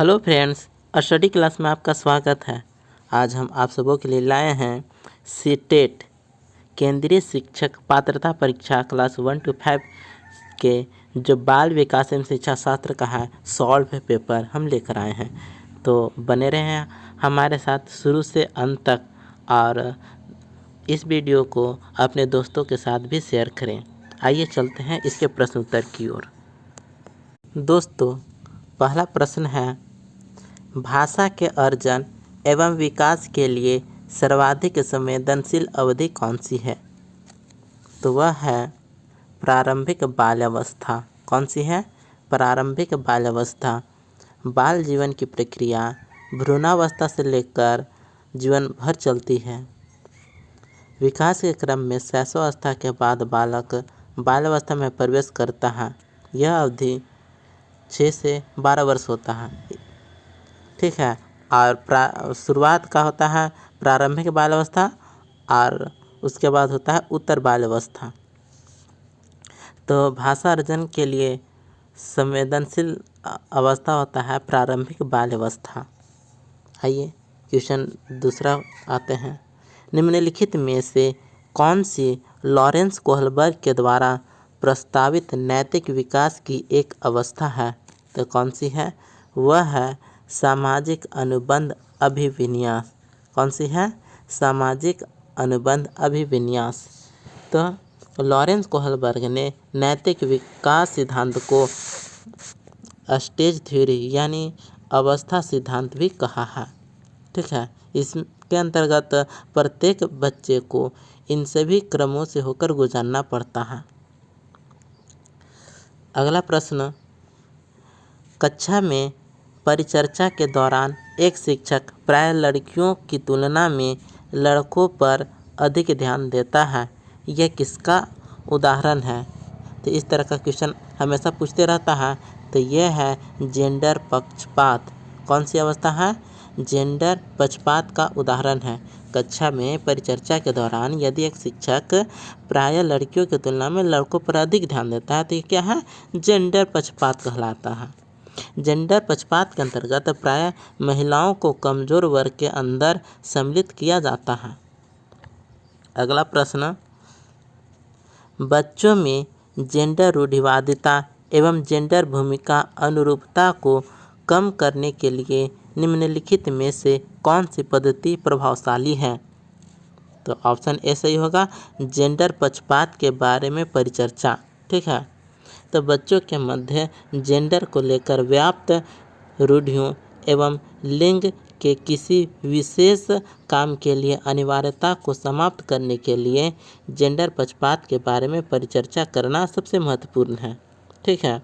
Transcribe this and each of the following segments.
Hello friends, study class में आपका स्वागत है। आज हम आप सबों के लिए लाए हैं सीटेट केंद्रीय शिक्षक पात्रता परीक्षा क्लास 1 to 5 के जो बाल विकास एवं शिक्षा शास्त्र का है सॉल्व पेपर हम लेकर आए हैं। तो बने रहें हमारे साथ शुरू से अंत तक और इस वीडियो को अपने दोस्तों के साथ भी शेयर करें। आइए चलते हैं इसके प्रश्न उत्तर की ओर। दोस्तों, पहला प्रश्न है, भाषा के अर्जन एवं विकास के लिए सर्वाधिक संवेदनशील अवधि कौन सी है? तो वह है प्रारंभिक बाल्यावस्था। कौन सी है? प्रारंभिक बाल्यावस्था। बाल जीवन की प्रक्रिया भ्रूणावस्था से लेकर जीवन भर चलती है। विकास के क्रम में शैशवावस्था के बाद बालक बाल्यावस्था में प्रवेश करता है। यह अवधि 6 से 12 वर्ष होता है। ठीक है। और शुरुआत का होता है प्रारंभिक बाल्यावस्था और उसके बाद होता है उत्तर बाल्यावस्था। तो भाषा अर्जन के लिए संवेदनशील अवस्था होता है प्रारंभिक बाल्यावस्था। आइए क्वेश्चन दूसरा आते हैं। निम्नलिखित में से कौन सी लॉरेंस कोहलबर्ग के द्वारा प्रस्तावित नैतिक विकास की एक अवस्था है? तो कौन सी है? वह है सामाजिक अनुबंध अभिविन्यास। कौन सी है? सामाजिक अनुबंध अभिविन्यास। तो लॉरेंस कोहलबर्ग ने नैतिक विकास सिद्धांत को स्टेज थ्योरी यानी अवस्था सिद्धांत भी कहा है। ठीक है। इसके अंतर्गत प्रत्येक बच्चे को इन सभी क्रमों से होकर गुजरना पड़ता है। अगला प्रश्न, कक्षा में परिचर्चा के दौरान एक शिक्षक प्रायः लड़कियों की तुलना में लड़कों पर अधिक ध्यान देता है। यह किसका उदाहरण है? तो इस तरह का क्वेश्चन हमेशा पूछते रहता है। तो यह है जेंडर पक्षपात। कौन सी अवस्था है? जेंडर पक्षपात का उदाहरण है। कक्षा में परिचर्चा के दौरान यदि एक शिक्षक प्रायः लड़कियों की तुलना में लड़कों पर अधिक ध्यान देता है तो ये क्या है? जेंडर पक्षपात कहलाता है। जेंडर पक्षपात के अंतर्गत प्रायः महिलाओं को कमजोर वर्ग के अंदर सम्मिलित किया जाता है। अगला प्रश्न, बच्चों में जेंडर रूढ़िवादिता एवं जेंडर भूमिका अनुरूपता को कम करने के लिए निम्नलिखित में से कौन सी पद्धति प्रभावशाली है? तो ऑप्शन ए सही होगा, जेंडर पक्षपात के बारे में परिचर्चा। ठीक है। तो बच्चों के मध्य जेंडर को लेकर व्याप्त रूढ़ियों एवं लिंग के किसी विशेष काम के लिए अनिवार्यता को समाप्त करने के लिए जेंडर पक्षपात के बारे में परिचर्चा करना सबसे महत्वपूर्ण है। ठीक है।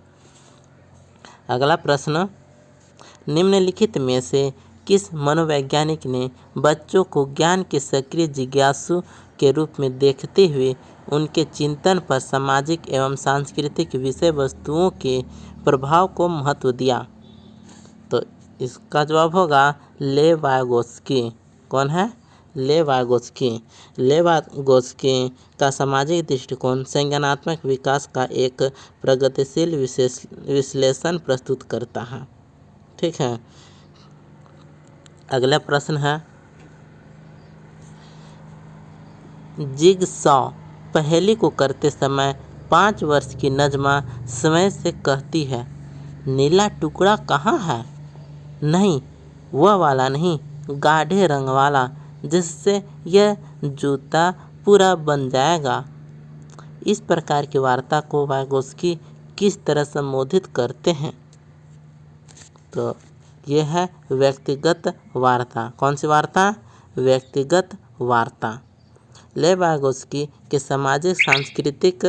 अगला प्रश्न, निम्नलिखित में से किस मनोवैज्ञानिक ने बच्चों को ज्ञान के सक्रिय जिज्ञासु के रूप में देखते हुए उनके चिंतन पर सामाजिक एवं सांस्कृतिक विषय वस्तुओं के प्रभाव को महत्व दिया? तो इसका जवाब होगा लेवागोस्की। कौन है? लेवागोस्की। लेवागोस्की का सामाजिक दृष्टिकोण संज्ञानात्मक विकास का एक प्रगतिशील विश्लेषण प्रस्तुत करता है। ठीक है। अगला प्रश्न है, जिगसॉ पहेली को करते समय 5 वर्ष की नजमा समय से कहती है, नीला टुकड़ा कहाँ है? नहीं, वह वाला नहीं, गाढ़े रंग वाला, जिससे यह जूता पूरा बन जाएगा। इस प्रकार की वार्ता को वागोस्की किस तरह संबोधित करते हैं? तो यह है व्यक्तिगत वार्ता। कौन सी वार्ता? व्यक्तिगत वार्ता। लेवागोस्की के सामाजिक सांस्कृतिक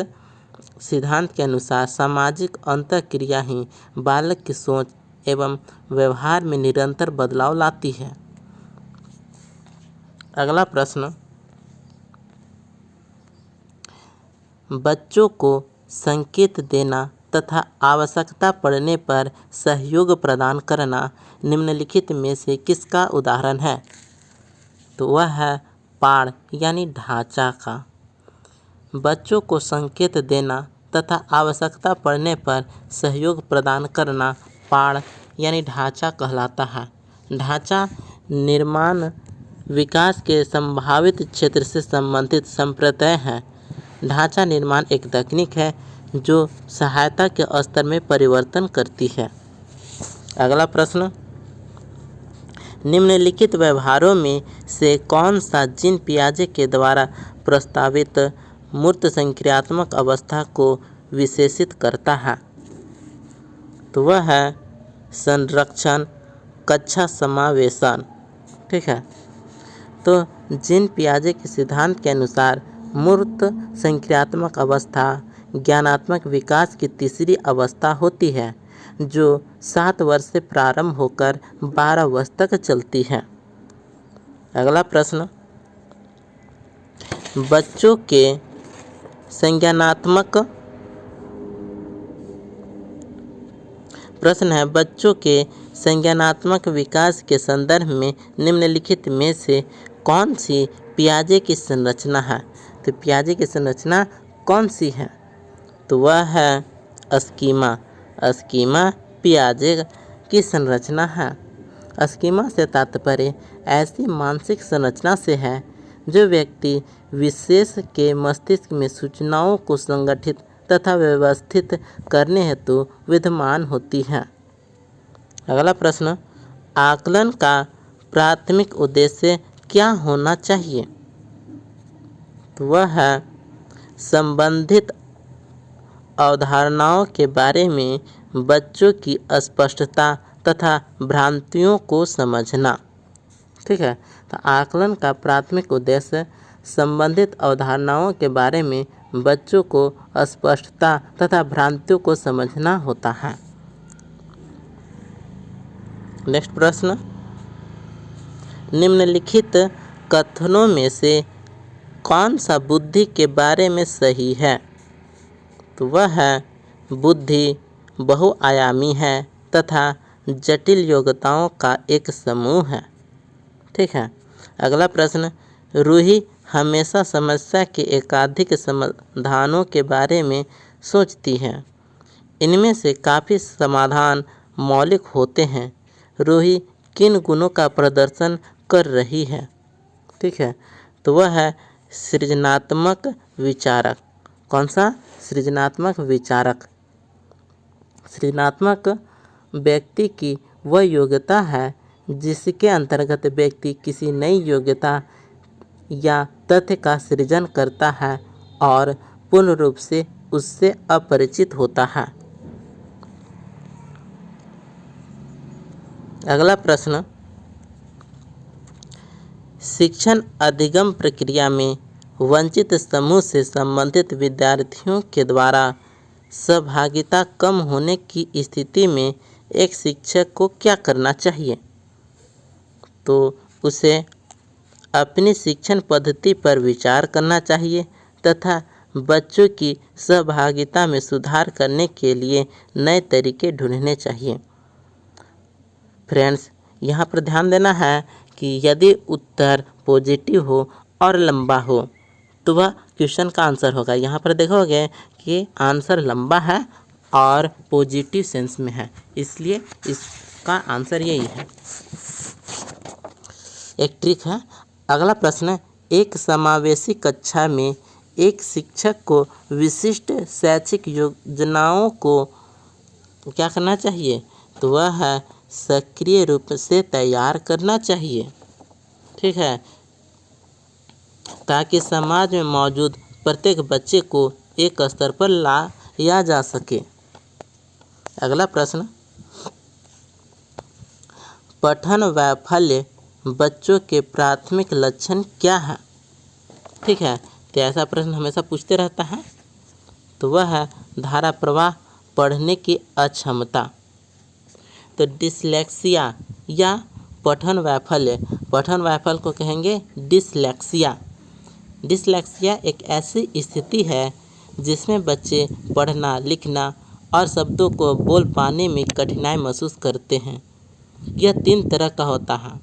सिद्धांत के अनुसार सामाजिक अंतःक्रिया ही बालक की सोच एवं व्यवहार में निरंतर बदलाव लाती है। अगला प्रश्न, बच्चों को संकेत देना तथा आवश्यकता पड़ने पर सहयोग प्रदान करना निम्नलिखित में से किसका उदाहरण है? तो वह है पाड़ यानी ढांचा का। बच्चों को संकेत देना तथा आवश्यकता पड़ने पर सहयोग प्रदान करना पाड़ यानी ढांचा कहलाता है। ढांचा निर्माण विकास के संभावित क्षेत्र से संबंधित संप्रत्यय है। ढांचा निर्माण एक तकनीक है जो सहायता के स्तर में परिवर्तन करती है। अगला प्रश्न, निम्नलिखित व्यवहारों में से कौन सा जीन पियाजे के द्वारा प्रस्तावित मूर्त संक्रियात्मक अवस्था को विशेषित करता है? तो वह है संरक्षण, कक्षा समावेशन। ठीक है, तो जीन पियाजे के सिद्धांत के अनुसार मूर्त संक्रियात्मक अवस्था ज्ञानात्मक विकास की तीसरी अवस्था होती है जो 7 वर्ष से प्रारंभ होकर 12 वर्ष तक चलती है। अगला प्रश्न, बच्चों के संज्ञानात्मक प्रश्न है, बच्चों के संज्ञानात्मक विकास के संदर्भ में निम्नलिखित में से कौन सी पियाजे की संरचना है? तो पियाजे की संरचना कौन सी है? तो वह है स्कीमा। स्कीमा पियाजे की संरचना है। स्कीमा से तात्पर्य ऐसी मानसिक संरचना से है जो व्यक्ति विशेष के मस्तिष्क में सूचनाओं को संगठित तथा व्यवस्थित करने हेतु विद्यमान होती है। अगला प्रश्न, आकलन का प्राथमिक उद्देश्य क्या होना चाहिए? तो वह है संबंधित अवधारणाओं के बारे में बच्चों की अस्पष्टता तथा भ्रांतियों को समझना। ठीक है, तो आकलन का प्राथमिक उद्देश्य संबंधित अवधारणाओं के बारे में बच्चों को अस्पष्टता तथा भ्रांतियों को समझना होता है। नेक्स्ट प्रश्न, निम्नलिखित कथनों में से कौन सा बुद्धि के बारे में सही है? तो वह है बुद्धि बहुआयामी है तथा जटिल योग्यताओं का एक समूह है। ठीक है, अगला प्रश्न, रूही हमेशा समस्या के एकाधिक समाधानों के बारे में सोचती है। इनमें से काफ़ी समाधान मौलिक होते हैं। रूही किन गुणों का प्रदर्शन कर रही है? ठीक है, तो वह है सृजनात्मक विचारक। कौन सा? सृजनात्मक विचारक। सृजनात्मक व्यक्ति की वह योग्यता है जिसके अंतर्गत व्यक्ति किसी नई योग्यता या तथ्य का सृजन करता है और पूर्ण रूप से उससे अपरिचित होता है। अगला प्रश्न, शिक्षण अधिगम प्रक्रिया में वंचित समूह से संबंधित विद्यार्थियों के द्वारा सहभागिता कम होने की स्थिति में एक शिक्षक को क्या करना चाहिए? तो उसे अपनी शिक्षण पद्धति पर विचार करना चाहिए तथा बच्चों की सहभागिता में सुधार करने के लिए नए तरीके ढूंढने चाहिए। फ्रेंड्स, यहाँ पर ध्यान देना है कि यदि उत्तर पॉजिटिव हो और लंबा हो तो वह क्वेश्चन का आंसर होगा। यहाँ पर देखोगे कि आंसर लंबा है और पॉजिटिव सेंस में है, इसलिए इसका आंसर यही है। एक ट्रिक है। अगला प्रश्न, एक समावेशी कक्षा में एक शिक्षक को विशिष्ट शैक्षिक योजनाओं को क्या करना चाहिए? तो वह है सक्रिय रूप से तैयार करना चाहिए। ठीक है, ताकि समाज में मौजूद प्रत्येक बच्चे को एक स्तर पर लाया जा सके। अगला प्रश्न, पठन वैफल्य बच्चों के प्राथमिक लक्षण क्या है? ठीक है, तो ऐसा प्रश्न हमेशा पूछते रहता है। तो वह है धारा प्रवाह पढ़ने की अक्षमता। तो डिसलेक्सिया या पठन वैफल्य, पठन वैफल्य को कहेंगे डिसलेक्सिया। डिसलेक्सिया एक ऐसी स्थिति है जिसमें बच्चे पढ़ना, लिखना और शब्दों को बोल पाने में कठिनाई महसूस करते हैं। यह 3 तरह का होता है।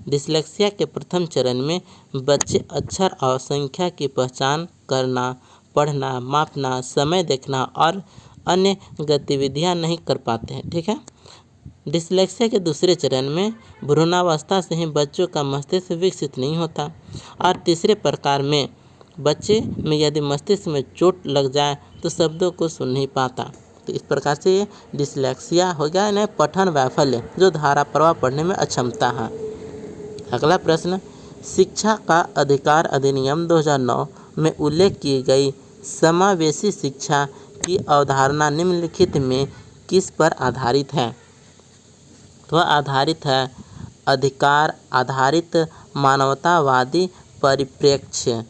डिसलेक्सिया के प्रथम चरण में बच्चे अक्षर और संख्या की पहचान करना, पढ़ना, मापना, समय देखना और अन्य गतिविधियां नहीं कर पाते हैं। ठीक है, डिसलेक्सिया के दूसरे चरण में भ्रूणावस्था से ही बच्चों का मस्तिष्क विकसित नहीं होता और तीसरे प्रकार में बच्चे में यदि मस्तिष्क में चोट लग जाए तो शब्दों को सुन नहीं पाता। तो इस प्रकार से ये डिसलेक्सिया हो गया ना, पठन वैफल्य जो धारा प्रवाह पढ़ने में अक्षमता है। अगला प्रश्न, शिक्षा का अधिकार अधिनियम 2009 में उल्लेख की गई समावेशी शिक्षा की अवधारणा निम्नलिखित में किस पर आधारित है? तो आधारित है अधिकार आधारित मानवतावादी परिप्रेक्ष्य।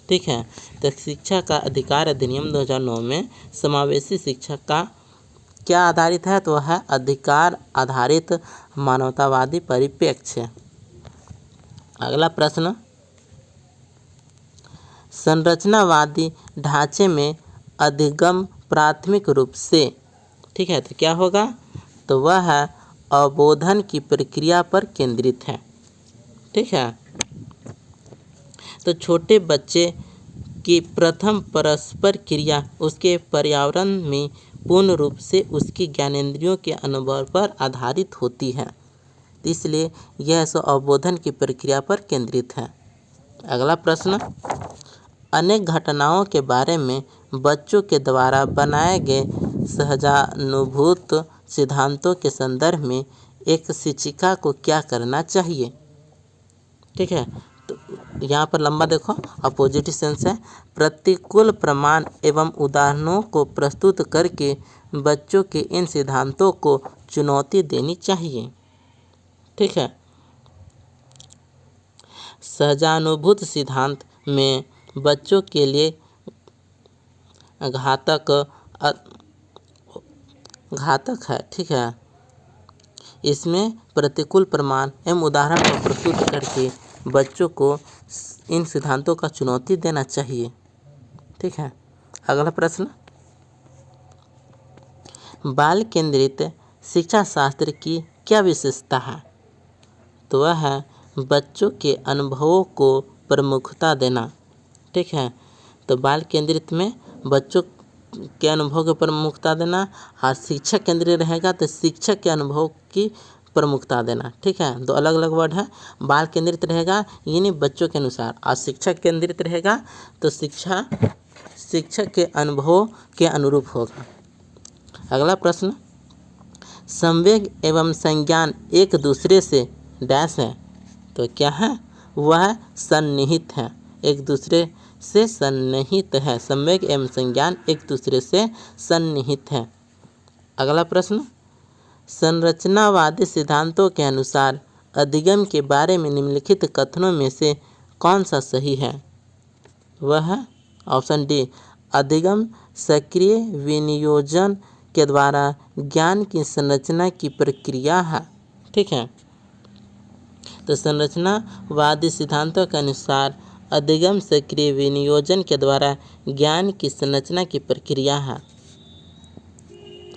ठीक है, तो शिक्षा का अधिकार अधिनियम 2009 में समावेशी शिक्षा का क्या आधारित है? तो है अधिकार आधारित मानवतावादी परिप्रेक्ष्य। अगला प्रश्न, संरचनावादी ढांचे में अधिगम प्राथमिक रूप से, ठीक है, तो क्या होगा? तो वह है अवबोधन की प्रक्रिया पर केंद्रित है। ठीक है, तो छोटे बच्चे की प्रथम परस्पर क्रिया उसके पर्यावरण में पूर्ण रूप से उसकी ज्ञानेंद्रियों के अनुभव पर आधारित होती है, इसलिए यह अवबोधन की प्रक्रिया पर केंद्रित है। अगला प्रश्न, अनेक घटनाओं के बारे में बच्चों के द्वारा बनाए गए सहजानुभूत सिद्धांतों के संदर्भ में एक शिक्षिका को क्या करना चाहिए? ठीक है, तो यहाँ पर लंबा देखो, अपोजिटिव सेंस है। प्रतिकूल प्रमाण एवं उदाहरणों को प्रस्तुत करके बच्चों के इन सिद्धांतों को चुनौती देनी चाहिए। ठीक है, सहजानुभूत सिद्धांत में बच्चों के लिए घातक है। ठीक है, इसमें प्रतिकूल प्रमाण एवं उदाहरण को प्रस्तुत करके बच्चों को इन सिद्धांतों का चुनौती देना चाहिए। ठीक है, अगला प्रश्न, बाल केंद्रित शिक्षा शास्त्र की क्या विशेषता है? तो वह है बच्चों के अनुभवों को प्रमुखता देना। ठीक है, तो बाल केंद्रित में बच्चों के अनुभव को प्रमुखता देना, और शिक्षक केंद्रित रहेगा तो शिक्षक के अनुभव की प्रमुखता देना। ठीक है, दो अलग अलग वर्ड है। बाल केंद्रित रहेगा यानी बच्चों के अनुसार, और शिक्षक केंद्रित रहेगा तो शिक्षक के अनुभवों के अनुरूप होगा। अगला प्रश्न, संवेग एवं संज्ञान एक दूसरे से डैश है, तो क्या है? वह सन्निहित है, एक दूसरे से सन्निहित है। संवेग एवं संज्ञान एक दूसरे से सन्निहित है। अगला प्रश्न, संरचनावादी सिद्धांतों के अनुसार अधिगम के बारे में निम्नलिखित कथनों में से कौन सा सही है? वह है ऑप्शन डी, अधिगम सक्रिय विनियोजन के द्वारा ज्ञान की संरचना की प्रक्रिया है। ठीक है, तो संरचनावादी सिद्धांतों के अनुसार अधिगम सक्रिय विनियोजन के द्वारा ज्ञान की संरचना की प्रक्रिया है।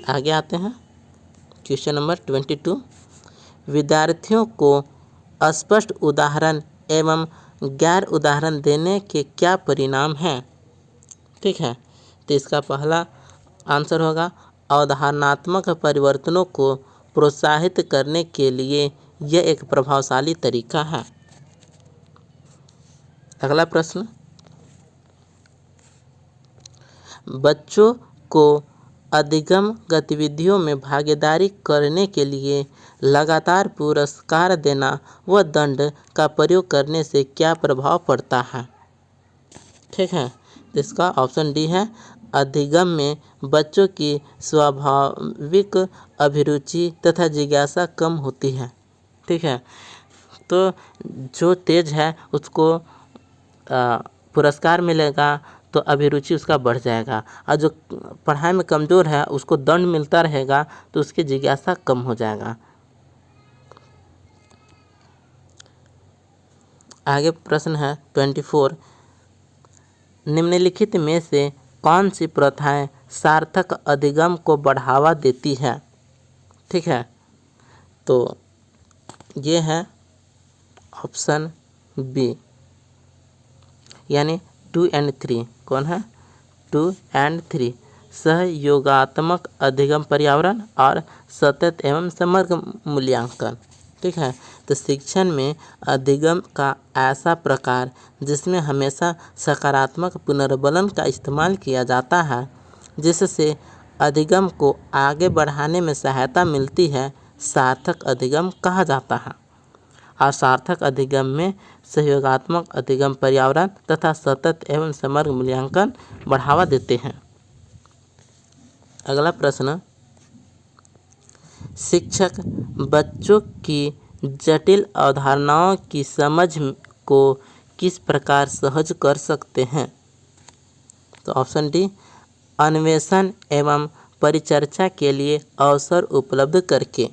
आगे आते हैं, क्वेश्चन नंबर 22, विद्यार्थियों को स्पष्ट उदाहरण एवं गैर उदाहरण देने के क्या परिणाम हैं? ठीक है, तो इसका पहला आंसर होगा अवधारणात्मक परिवर्तनों को प्रोत्साहित करने के लिए यह एक प्रभावशाली तरीका है। अगला प्रश्न, बच्चों को अधिगम गतिविधियों में भागीदारी करने के लिए लगातार पुरस्कार देना व दंड का प्रयोग करने से क्या प्रभाव पड़ता है? ठीक है, तो इसका ऑप्शन डी है, अधिगम में बच्चों की स्वाभाविक अभिरुचि तथा जिज्ञासा कम होती है। ठीक है, तो जो तेज है उसको पुरस्कार मिलेगा तो अभिरुचि उसका बढ़ जाएगा, और जो पढ़ाई में कमज़ोर है उसको दंड मिलता रहेगा तो उसकी जिज्ञासा कम हो जाएगा। आगे प्रश्न है 24, निम्नलिखित में से कौन सी प्रथाएं सार्थक अधिगम को बढ़ावा देती है? ठीक है, तो ये है ऑप्शन बी, यानी 2 और 3। कौन है? 2 और 3। सहयोगात्मक अधिगम पर्यावरण और सतत एवं समग्र मूल्यांकन। ठीक है, तो शिक्षण में अधिगम का ऐसा प्रकार जिसमें हमेशा सकारात्मक पुनर्बलन का इस्तेमाल किया जाता है, जिससे अधिगम को आगे बढ़ाने में सहायता मिलती है, सार्थक अधिगम कहा जाता है। और सार्थक अधिगम में सहयोगात्मक अधिगम पर्यावरण तथा सतत एवं समग्र मूल्यांकन बढ़ावा देते हैं। अगला प्रश्न, शिक्षक बच्चों की जटिल अवधारणाओं की समझ को किस प्रकार सहज कर सकते हैं? तो ऑप्शन डी, अन्वेषण एवं परिचर्चा के लिए अवसर उपलब्ध करके।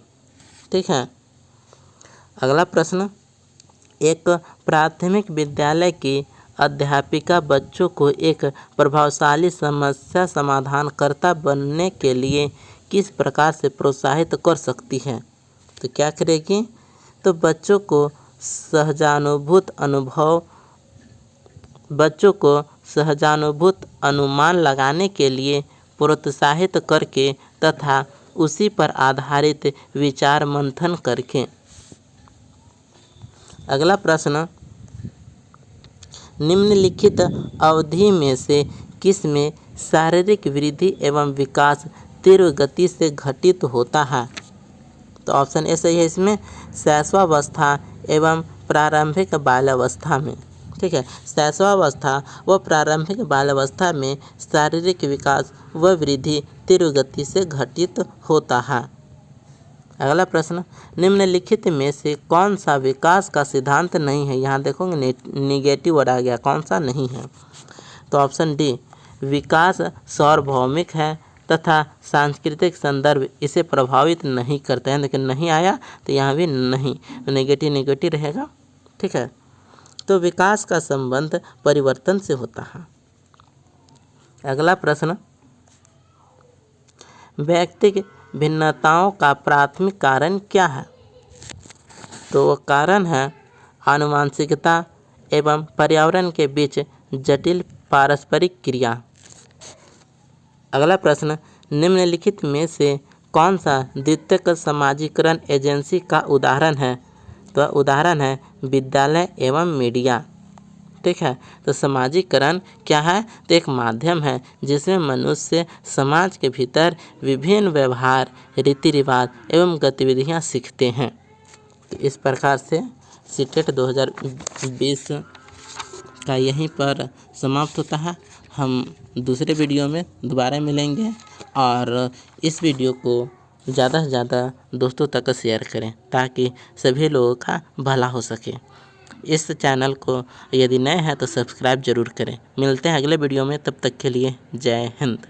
ठीक है, अगला प्रश्न, एक प्राथमिक विद्यालय की अध्यापिका बच्चों को एक प्रभावशाली समस्या समाधानकर्ता बनने के लिए किस प्रकार से प्रोत्साहित कर सकती है? तो क्या करेगी? तो बच्चों को सहजानुभूत अनुमान लगाने के लिए प्रोत्साहित करके तथा उसी पर आधारित विचार मंथन करके। अगला प्रश्न, निम्नलिखित अवधि में से किस में शारीरिक वृद्धि एवं विकास तीव्र गति से घटित होता है? तो ऑप्शन ए सही है इसमें, शैशवावस्था एवं प्रारंभिक बाल्यावस्था में। ठीक है, शैशवावस्था व प्रारंभिक बाल्यावस्था में शारीरिक विकास व वृद्धि तीव्र गति से घटित होता है। अगला प्रश्न, निम्नलिखित में से कौन सा विकास का सिद्धांत नहीं है? यहाँ देखोगे निगेटिव वर्ड आ गया, कौन सा नहीं है? तो ऑप्शन डी, विकास सार्वभौमिक है तथा सांस्कृतिक संदर्भ इसे प्रभावित नहीं करते हैं। लेकिन नहीं आया तो यहाँ भी नहीं, नेगेटिव रहेगा। ठीक है, तो विकास का संबंध परिवर्तन से होता है। अगला प्रश्न, व्यक्तिगत भिन्नताओं का प्राथमिक कारण क्या है? तो वो कारण है आनुवंशिकता एवं पर्यावरण के बीच जटिल पारस्परिक क्रिया। अगला प्रश्न, निम्नलिखित में से कौन सा द्वितीयक समाजीकरण एजेंसी का उदाहरण है? तो उदाहरण है विद्यालय एवं मीडिया। ठीक है, तो समाजीकरण क्या है? तो एक माध्यम है जिसमें मनुष्य समाज के भीतर विभिन्न व्यवहार, रीति रिवाज एवं गतिविधियां सीखते हैं। तो इस प्रकार से सीटेट 2020 का यहीं पर समाप्त होता है। हम दूसरे वीडियो में दोबारा मिलेंगे और इस वीडियो को ज़्यादा से ज़्यादा दोस्तों तक शेयर करें ताकि सभी लोगों का भला हो सके। इस चैनल को यदि नए हैं तो सब्सक्राइब जरूर करें। मिलते हैं अगले वीडियो में, तब तक के लिए जय हिंद।